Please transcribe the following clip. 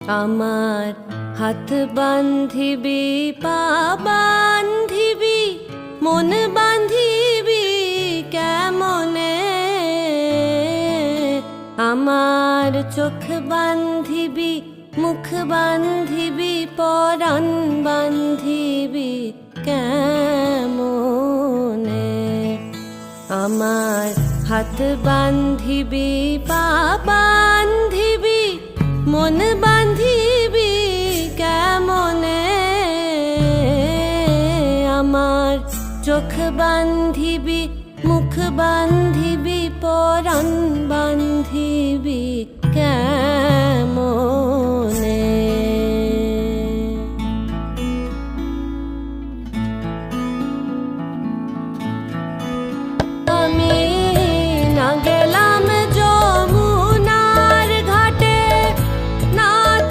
আমার হাত বান্ধিবি, পা বান্ধিবি, মন বান্ধিবি কেমনে? আমার চোখ বান্ধিবি, মুখ বান্ধিবি, পরাণ বান্ধিবি কেমনে? আমার হাত বান্ধিবি, পা বান্ধিবি, মন বান্ধিবি কেমনে? আমার চোখ বান্ধিবি, মুখ বান্ধিবি, পরাণ বান্ধিবি কেমনে?